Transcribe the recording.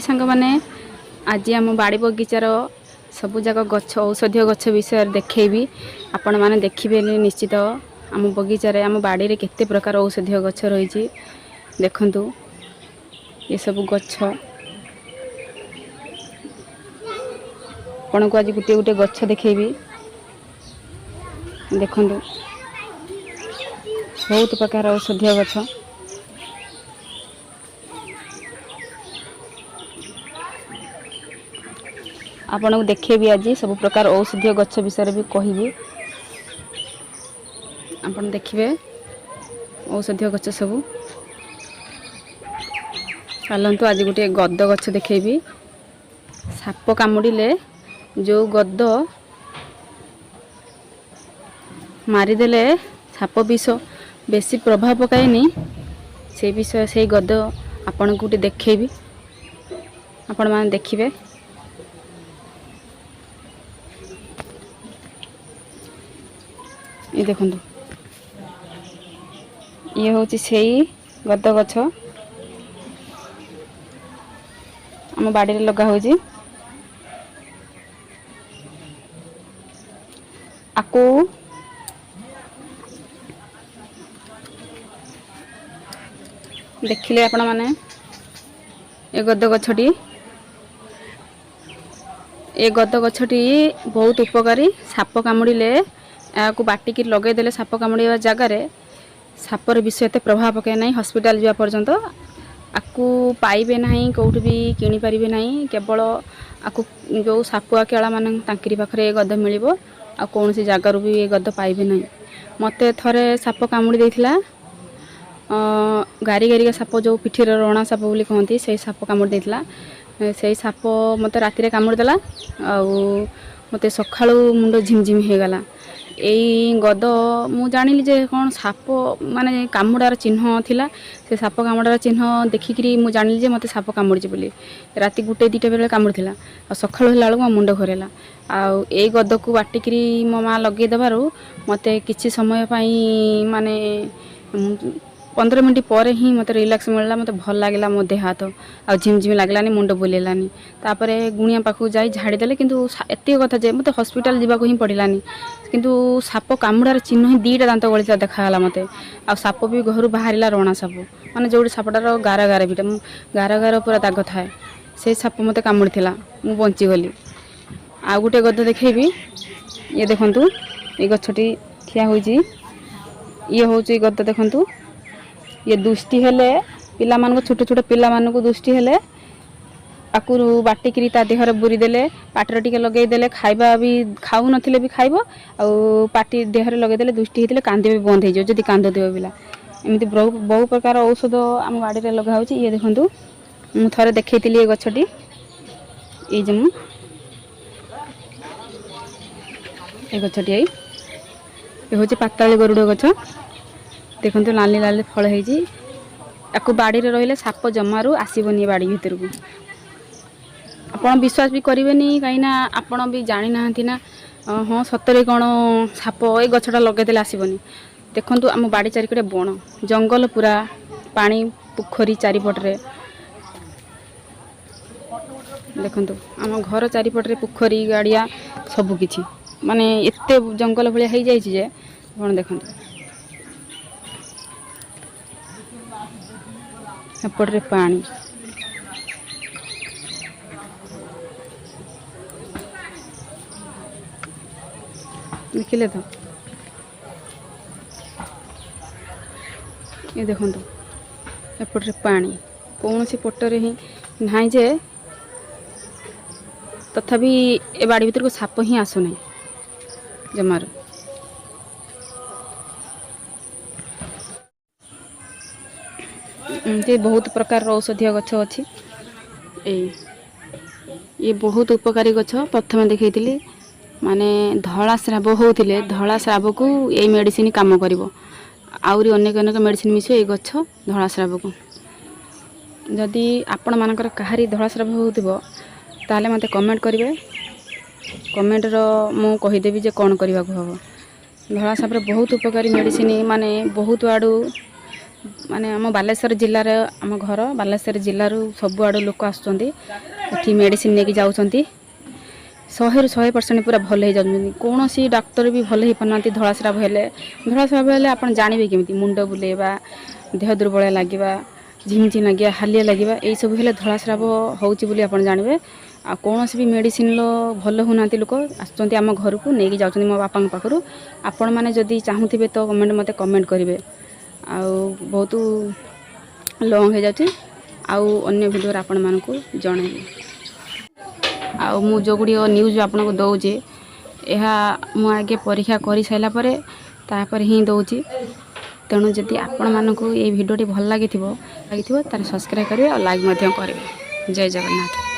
सांग माने आज आम बाड़ी बगीचार सबू जाक गछ औषधीय गछ विषय देखी आपण मैंने देखिए निश्चित आम बगीचार आम बाड़ी रे केते प्रकार औषधीय गछ रही देखु ये सब गछ आपन को आज गोटे गोटे गछ देखेबी देखु बहुत प्रकार औषधीय गछ आपन को देखेबी आज सब प्रकार औषधीय गछ विषय भी कहबी आपन देखिए औषधीय गछ सब चलतु आज गोटे गद गछ देखेबी साप कामुड़े जो गद मारिदेले साप विष बेसी प्रभाव पकाएनी से विषय से गद आपन को गोटे देखेबी आपण माने देखिए ये देखो ये हूँ से गद गछ आम बाड़ी लगा हो आकु देखिले आपण माने ये गद गछटी ये गद गछटी बहुत उपकारी साप कामुड़े या बाटिकी लगेदेले साप कामुड़ा जगार सापर विषय एत प्रभाव पकाए ना हॉस्पिटल जावा पर्यंत आपको पाइबे ना कौट भी किनी पारिबे ना केवल आपको जो सापुआ केला मान तांकरी पाखरे गद मिल आ कौन सी जगार भी ये गद पाइबे ना मत थरे साप कामुड़ी देथिला गारी गारिका साप जो पिठी रणा साप बोली कहती से साप कामुड़ी देथिला से साप मत राति कामुड़देला मत सका मुंड झिमझिम हो गला यही गद मु जानिली जे कौन साप माने कामुड़ार चिन्ह थिला से साप कामुड़ार चिन्ह देखिकी मु जानिली जे मते साप कामुड़ी बोली राति गुटे दुटा बेले कामुड़िला आ सकाळु होला बेलू मो मुंड घरेला आ ए गद को बाटिकी मो माँ लगे देबारु मते किछि समय पई माने 15 मिनट पर ही मत रिलैक्स मिलला मत भल लागला मो देह हाथ आ झिमझिम लागलानी मुंड बुलेलानी तापरे गुणिया पाखु जाई झाड़ी देले किंतु एते कथा जे मते हॉस्पिटल जीवा को ही पड़िलानी किंतु साप कामुड़ार चिन्ह ही दीटा दांत गलिता देखाला मते आ साप भी घर बाहरिला रणा साप माने जोड़ी सापटार गारा गारा बिटा गारा गारा पूरा दाग थाए से साप मते कामुड़िथिला मु बंची गली आ गुटे गद देखेबी ये देखंतु ये गछटी ठिया होईजी ये होची गद देखंतु ये दुष्टि हेले पिला मान को छोट छोट पिला मान को दुष्टि हेले आकु बाटिकी ता देहर बुरी देले पाटर टिके लगे देले खाइबा भी खाऊ नथिले भी खाइबो आ पाटी देहर लगे देले दुष्टि हेतिले कांदे भी बंद हे जो जदी कांद देबो बिला एमिति बहु प्रकार औषध आम बाड़ी रे लगा होची ये देखंतु मु थरे देखैतिली ए गछटी ए जमु ए गछटी ए होची पाताळी गरुड गछ देखो लाली लाली फल हो बाड़ी रही साप जमारू आसबनी बाड़ी भीतर को आपड़ विश्वास भी करेंगे कहीं आपड़ भी जानी ना हाँ सतरे कौन साप ये गछटा लगेदे आसबनी देखु आम बाड़ी चारिकड़े बण जंगल पूरा पानी पोखरी चारिपटे देखु आम घर चारिपटे पोखरी गाड़िया सबकि माने एते जंगल भाया हो जाए कौन देखु एपटे पानी देखिले तो ये देखो एपटे पानी कौन सी पटरे ही ना जे तथापि ए बाड़ी भीतर को साप ही आसुना जमार ये बहुत प्रकार औषधीय गछ अच्छी ये बहुत उपकारी गछ प्रथम देखी माने धला स्राव होते धला स्राव को ये मेडिसिन काम करिवो आउरी अनेक अनेक मेडिसिन मिसे ये गछ धला स्राव को जदि आपण मानकर कहारी धला स्राव होतिबो ताले मते कमेंट करिवे कमेंट रो मु कहिदेबी जे कोन करबा को हबो धला स्राव बहुत उपकारी मेडिसिन माने बहुत आडू माने आम बालेश्वर जिल्लार आम घर बालेश्वर जिल्लारू सबुआड़ लोक आसुँच एटी मेडिसिन लेके जाऊँच 100% पूरा भल हो जाती कौन सी डाक्तर भी भल हो पाना धलास्राव हेले आप जानवे केमी मुंड बुलेवा देह दुर्बल लगे झिमझिम लगे हालिया लगे यही सब हेल्ले धलास्राव होची आप जानवे आ कौन भी मेडिसिन भल होना लोक आसुँच आम घर को लेकिन जाऊँ मो बापा पाखु आपण मैंने जदि चाहूबे तो कमेंट मत कमेंट करेंगे बहुत लंग हो जाती अन्य भिडियो आपण मानक जनइबी मु जो गुड़ी न्यूज आपन को दौचे यह मु आगे परीक्षा कर सारापर ही दौची तेणु जदि आपण मानक ये भिडियोटी भल लगी तार सब्सक्राइब करेंगे और लाइक करेंगे। जय जगन्नाथ।